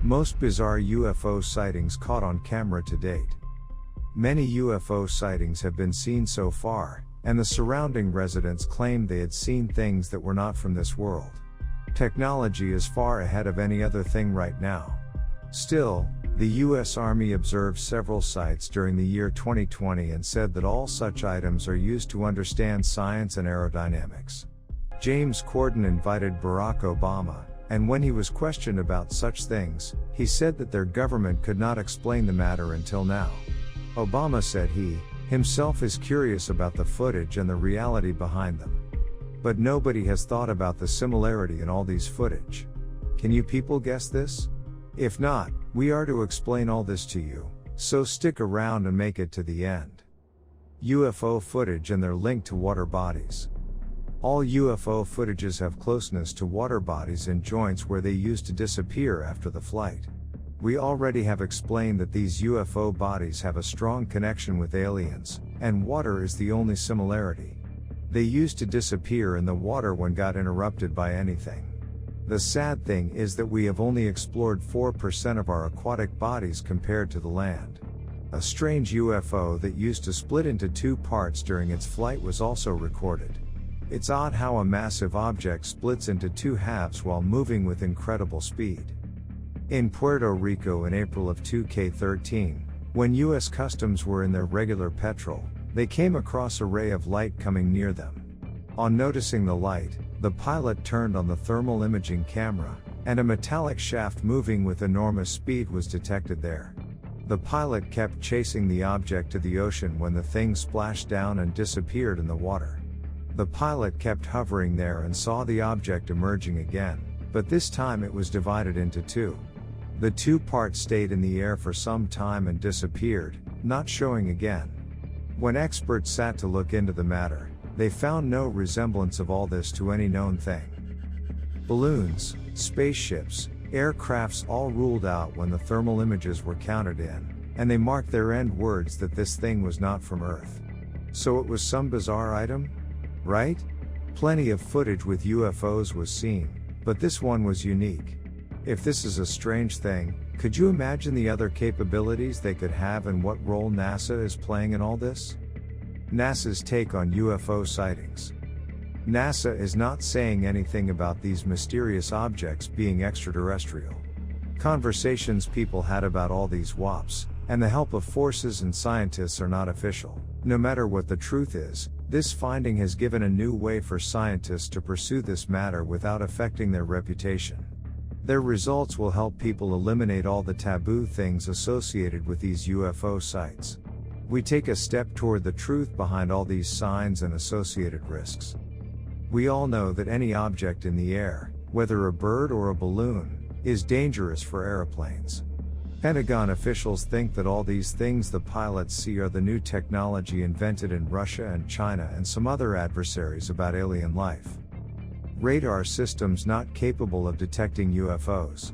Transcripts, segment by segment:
Most bizarre UFO sightings caught on camera to date. Many UFO sightings have been seen so far, and the surrounding residents claimed they had seen things that were not from this world. Technology is far ahead of any other thing right now. Still, the U.S. Army observed several sites during the year 2020 and said that all such items are used to understand science and aerodynamics. James Cordon invited Barack Obama, and when he was questioned about such things, he said that their government could not explain the matter until now. Obama said he, himself is curious about the footage and the reality behind them. But nobody has thought about the similarity in all these footage. Can you people guess this? If not, we are to explain all this to you, so stick around and make it to the end. UFO footage and their link to water bodies. All UFO footages have closeness to water bodies and joints where they used to disappear after the flight. We already have explained that these UFO bodies have a strong connection with aliens, and water is the only similarity. They used to disappear in the water when got interrupted by anything. The sad thing is that we have only explored 4% of our aquatic bodies compared to the land. A strange UFO that used to split into two parts during its flight was also recorded. It's odd how a massive object splits into two halves while moving with incredible speed. In Puerto Rico in April of 2013, when U.S. Customs were in their regular patrol, they came across a ray of light coming near them. On noticing the light, the pilot turned on the thermal imaging camera, and a metallic shaft moving with enormous speed was detected there. The pilot kept chasing the object to the ocean when the thing splashed down and disappeared in the water. The pilot kept hovering there and saw the object emerging again, but this time it was divided into two. The two parts stayed in the air for some time and disappeared, not showing again. When experts sat to look into the matter, they found no resemblance of all this to any known thing. Balloons, spaceships, aircrafts all ruled out when the thermal images were counted in, and they marked their end words that this thing was not from Earth. So it was some bizarre item? Right? Plenty of footage with UFOs was seen, but this one was unique. If this is a strange thing, could you imagine the other capabilities they could have and what role NASA is playing in all this? NASA's take on UFO sightings. NASA is not saying anything about these mysterious objects being extraterrestrial. Conversations people had about all these WAPs, and the help of forces and scientists are not official. No matter what the truth is, this finding has given a new way for scientists to pursue this matter without affecting their reputation. Their results will help people eliminate all the taboo things associated with these UFO sites. We take a step toward the truth behind all these signs and associated risks. We all know that any object in the air, whether a bird or a balloon, is dangerous for airplanes. Pentagon officials think that all these things the pilots see are the new technology invented in Russia and China and some other adversaries about alien life. Radar systems not capable of detecting UFOs.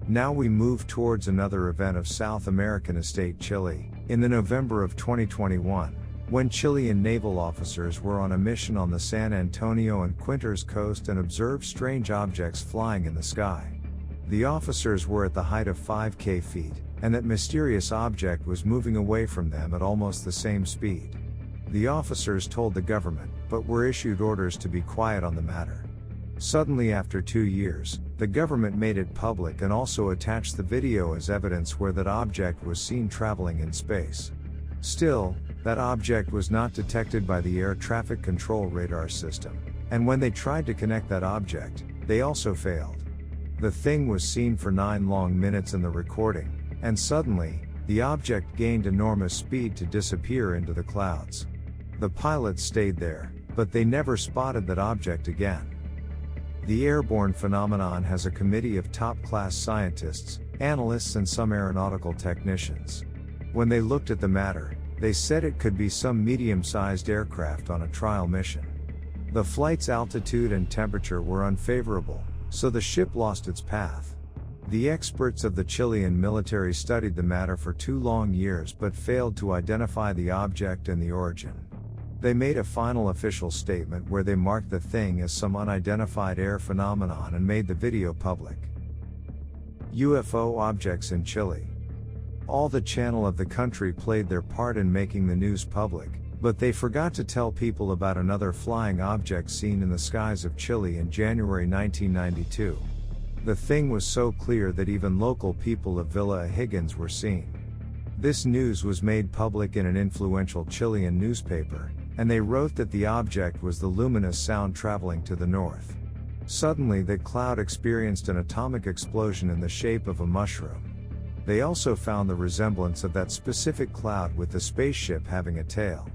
Now we move towards another event of South American estate Chile, in the November of 2021, when Chilean naval officers were on a mission on the San Antonio and Quinters coast and observed strange objects flying in the sky. The officers were at the height of 5,000 feet, and that mysterious object was moving away from them at almost the same speed. The officers told the government, but were issued orders to be quiet on the matter. Suddenly after 2 years, the government made it public and also attached the video as evidence where that object was seen traveling in space. Still, that object was not detected by the air traffic control radar system, and when they tried to connect that object, they also failed. The thing was seen for 9 long minutes in the recording, and suddenly, the object gained enormous speed to disappear into the clouds. The pilots stayed there, but they never spotted that object again. The airborne phenomenon has a committee of top-class scientists, analysts and some aeronautical technicians. When they looked at the matter, they said it could be some medium-sized aircraft on a trial mission. The flight's altitude and temperature were unfavorable, so the ship lost its path. The experts of the Chilean military studied the matter for 2 long years but failed to identify the object and the origin. They made a final official statement where they marked the thing as some unidentified air phenomenon and made the video public. UFO objects in Chile. All the channel of the country played their part in making the news public, but they forgot to tell people about another flying object seen in the skies of Chile in January 1992. The thing was so clear that even local people of Villa O'Higgins were seen. This news was made public in an influential Chilean newspaper, and they wrote that the object was the luminous sound traveling to the north. Suddenly that cloud experienced an atomic explosion in the shape of a mushroom. They also found the resemblance of that specific cloud with the spaceship having a tail.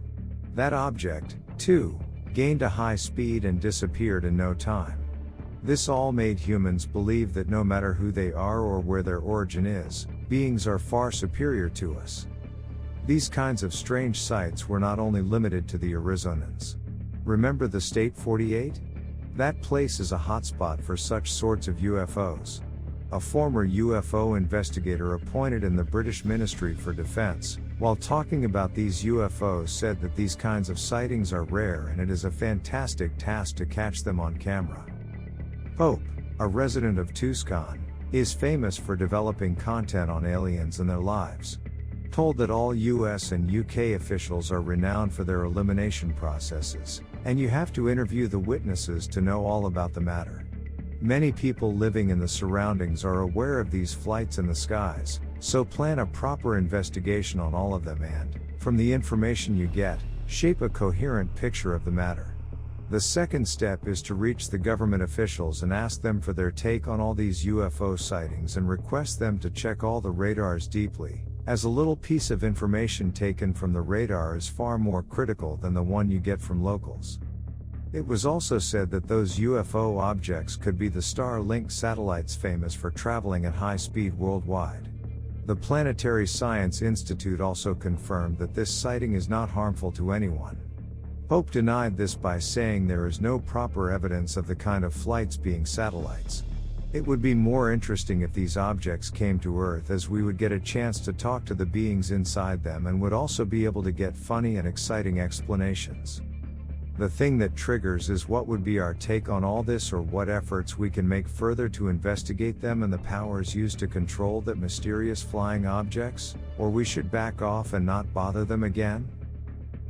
That object, too, gained a high speed and disappeared in no time. This all made humans believe that no matter who they are or where their origin is, beings are far superior to us. These kinds of strange sights were not only limited to the Arizonans. Remember the State 48? That place is a hotspot for such sorts of UFOs. A former UFO investigator appointed in the British Ministry for Defence, while talking about these UFOs, said that these kinds of sightings are rare and it is a fantastic task to catch them on camera. Pope, a resident of Tucson, is famous for developing content on aliens and their lives. Told that all US and UK officials are renowned for their elimination processes, and you have to interview the witnesses to know all about the matter. Many people living in the surroundings are aware of these flights in the skies, so plan a proper investigation on all of them and, from the information you get, shape a coherent picture of the matter. The second step is to reach the government officials and ask them for their take on all these UFO sightings and request them to check all the radars deeply, as a little piece of information taken from the radar is far more critical than the one you get from locals. It was also said that those UFO objects could be the Starlink satellites famous for traveling at high speed worldwide. The Planetary Science Institute also confirmed that this sighting is not harmful to anyone. Pope denied this by saying there is no proper evidence of the kind of flights being satellites. It would be more interesting if these objects came to Earth, as we would get a chance to talk to the beings inside them and would also be able to get funny and exciting explanations. The thing that triggers is what would be our take on all this, or what efforts we can make further to investigate them and the powers used to control that mysterious flying objects, or we should back off and not bother them again?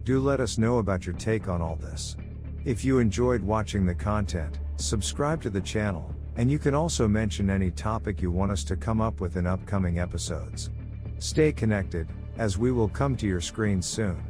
Do let us know about your take on all this. If you enjoyed watching the content, subscribe to the channel, and you can also mention any topic you want us to come up with in upcoming episodes. Stay connected, as we will come to your screen soon.